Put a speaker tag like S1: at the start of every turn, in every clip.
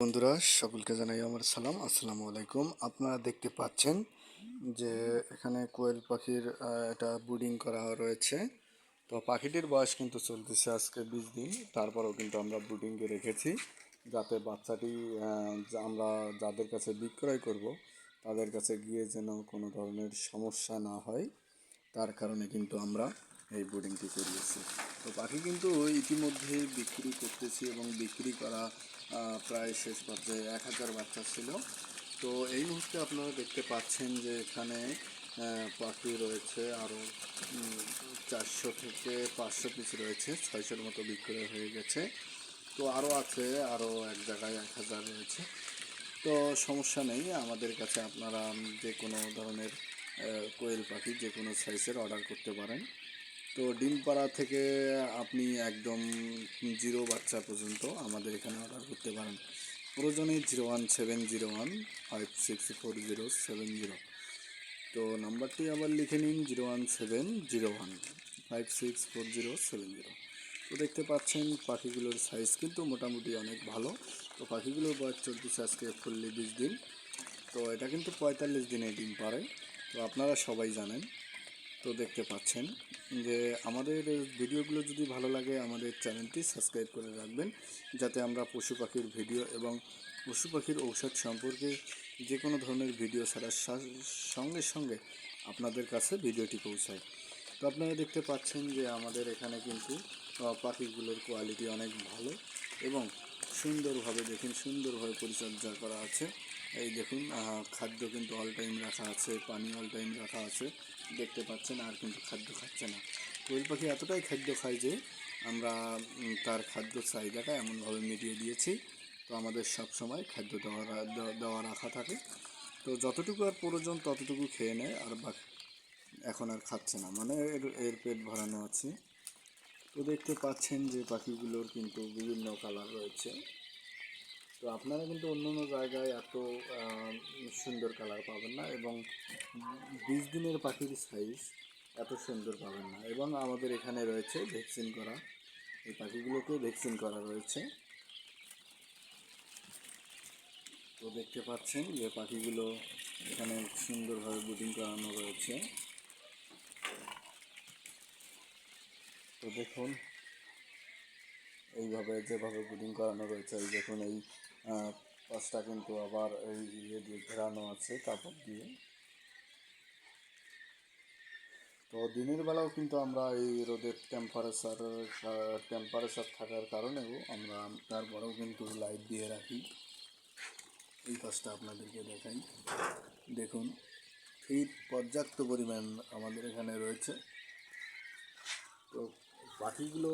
S1: বন্ধুরা সকলকে জানাই আমার সালাম, আসসালামু আলাইকুম। আপনারা দেখতে পাচ্ছেন যে এখানে কোয়েল পাখির এটা ব্রুডিং করা রয়েছে। তো পাখিটির বয়স কিন্তু চলতেছে আজকে 20 দিন। তারপরেও কিন্তু আমরা ব্রুডিংয়ে রেখেছি যাতে বাচ্চাটি আমরা যাদের কাছে বিক্রয় করব তাদের কাছে গিয়ে যেন কোনো ধরনের সমস্যা না হয়, তার কারণে কিন্তু আমরা এই ব্রুডিংটি করিয়েছি। তো পাখি কিন্তু ইতিমধ্যেই বিক্রি করতেছি এবং বিক্রি করা প্রায় শেষ পর্যায়ে 1000 বাচ্চা ছিল। তো এই মুহূর্তে আপনারা দেখতে পাচ্ছেন যে এখানে পাখি রয়েছে আরও 400 থেকে 500 পিস রয়েছে, 600-র মতো বিক্রয় হয়ে গেছে। তো আরও আছে, আরও এক জায়গায় 1000 রয়েছে। তো সমস্যা নেই, আমাদের কাছে আপনারা যে কোনো ধরনের কোয়েল পাখি যে কোনো সাইজের অর্ডার করতে পারেন। তো ডিম পাড়া থেকে আপনি একদম জিরো বাচ্চা পর্যন্ত আমাদের এখানে অর্ডার করতে পারেন। প্রয়োজনে 017056407 তো নাম্বারটি আবার লিখে নিন, 01701564070। তো দেখতে পাচ্ছেন পাখিগুলোর সাইজ কিন্তু মোটামুটি অনেক ভালো। তো পাখিগুলোর বয়স চলতেছে আজকে ফুললি 20 দিন। তো এটা কিন্তু 45 দিনে ডিম পাড়ে, তো আপনারা সবাই জানেন। তো দেখতে পাচ্ছেন যে আমাদের ভিডিওগুলো যদি ভালো লাগে আমাদের চ্যানেলটি সাবস্ক্রাইব করে রাখবেন, যাতে আমরা পশু পাখির ভিডিও এবং পশু পাখির ঔষধ সম্পর্কে যে কোনো ধরনের ভিডিও ছাড়ার সঙ্গে সঙ্গে আপনাদের কাছে ভিডিওটি পৌঁছায়। তো আপনারা দেখতে পাচ্ছেন যে আমাদের এখানে কিন্তু পাখিগুলোর কোয়ালিটি অনেক ভালো এবং সুন্দরভাবে দেখুন, সুন্দরভাবে পরিচর্যা করা আছে। এই দেখুন, খাদ্য কিন্তু অল টাইম রাখা আছে, পানি অল টাইম রাখা আছে। দেখতে পাচ্ছেন আর কিন্তু খাদ্য খাচ্ছে না। কোয়েল পাখি এতটাই খাদ্য খায় যে আমরা তার খাদ্য চাহিদাটা এমনভাবে মিটিয়ে দিয়েছি। তো আমাদের সব সময় খাদ্য দেওয়া রাখা থাকে। তো যতটুকু আর প্রয়োজন ততটুকু খেয়ে নেয়, আর বাকি এখন আর খাচ্ছে না, মানে এর পেট ভরানো আছে। তো দেখতে পাচ্ছেন যে পাখিগুলোর কিন্তু বিভিন্ন কালার রয়েছে। তো আপনারা কিন্তু অন্য অন্য জায়গায় এত সুন্দর কালার পাবেন না এবং 20 দিনের পাখির সাইজ এত সুন্দর পাবেন না। এবং আমাদের এখানে রয়েছে ভ্যাকসিন করা, এই পাখিগুলোকে ভ্যাকসিন করা রয়েছে। তো দেখতে পাচ্ছেন যে পাখিগুলো এখানে সুন্দরভাবে ব্রুডিং করানো রয়েছে। তো দেখুন এইভাবে যেভাবে ব্রুডিং করানো রয়েছে, এই দেখুন এই পাশটা কিন্তু আবার এই ইয়ে দিয়ে ঘেরানো আছে কাপড় দিয়ে। তো দিনের বেলাও কিন্তু আমরা এই রোদের টেম্পারেচার থাকার কারণেও আমরা তারপরেও কিন্তু লাইট দিয়ে রাখি। এই কাজটা আপনাদেরকে দেখাই, দেখুন ফিড পর্যাপ্ত পরিমাণ আমাদের এখানে রয়েছে। তো পাখিগুলো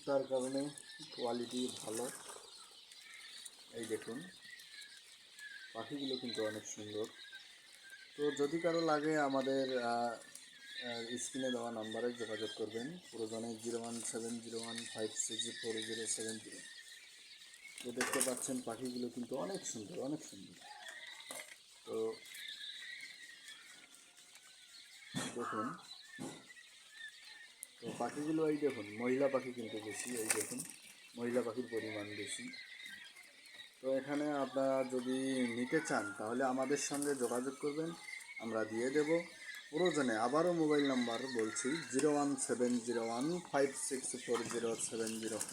S1: তার কারণে কোয়ালিটি ভালো। এই দেখুন পাখিগুলো কিন্তু অনেক সুন্দর। তো যদি কারো লাগে আমাদের স্ক্রিনে দেওয়া নাম্বারে যোগাযোগ করবেন, প্রয়োজনে 01701564070। তো দেখতে পাচ্ছেন পাখিগুলো কিন্তু অনেক সুন্দর, অনেক সুন্দর। তো দেখুন, তো পাখিগুলো এই দেখুন মহিলা পাখি কিন্তু বেশি, এই দেখুন মহিলা পাখির পরিমাণ বেশি। তো এখানে আপনারা যদি নিতে চান তাহলে আমাদের সঙ্গে যোগাযোগ করবেন, আমরা দিয়ে দেব। প্রয়োজনে আবারও মোবাইল নাম্বার বলছি, 01701564070।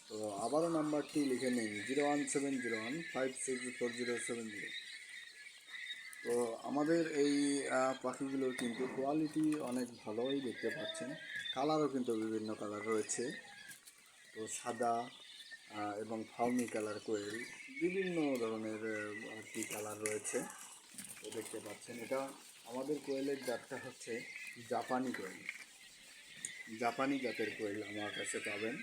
S1: তো আবারও নাম্বারটি লিখে নিন, 01701564070। তো আমাদের এই পাখিগুলোর কিন্তু কোয়ালিটি অনেক ভালোই দেখতে পাচ্ছেন। কালারও কিন্তু বিভিন্ন কালার রয়েছে। তো সাদা এবং ফাউমি কালার কোয়েল, বিভিন্ন ধরনের আর কি কালার রয়েছে। তো দেখতে পাচ্ছেন এটা আমাদের কোয়েলের জাতটা হচ্ছে জাপানি কোয়েল, জাপানি জাতের কোয়েল আমার কাছে পাবেন।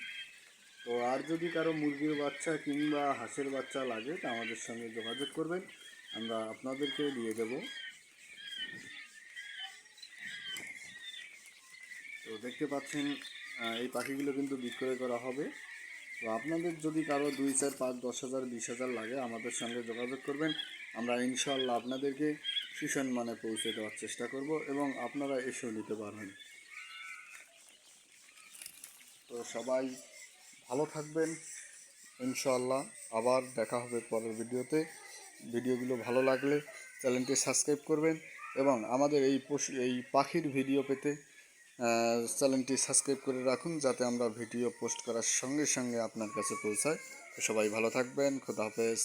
S1: তো আর যদি কারো মুরগির বাচ্চা কিংবা হাঁসের বাচ্চা লাগে তা আমাদের সঙ্গে যোগাযোগ করবেন, আমরা আপনাদেরকেও দিয়ে দেব। তো দেখতে পাচ্ছেন এই পাখিগুলো কিন্তু বিক্রয় করা হবে। তো আপনাদের যদি কারো 2, 4, 5, 10,000, 20,000 লাগে আমাদের সঙ্গে যোগাযোগ করবেন, আমরা ইনশাল্লাহ আপনাদেরকে সুসম্মানে পৌঁছে দেওয়ার চেষ্টা করব এবং আপনারা এসেও নিতে পারবেন। তো সবাই ভালো থাকবেন, ইনশাআল্লাহ আবার দেখা হবে পরের ভিডিওতে। ভিডিওগুলো ভালো লাগলে চ্যানেলটি সাবস্ক্রাইব করবেন এবং আমাদের এই পাখির ভিডিও পেতে চ্যানেলটি সাবস্ক্রাইব করে রাখুন, যাতে আমরা ভিডিও পোস্ট করার সঙ্গে সঙ্গে আপনার কাছে পৌঁছায়। তো সবাই ভালো থাকবেন, খোদা হাফেজ।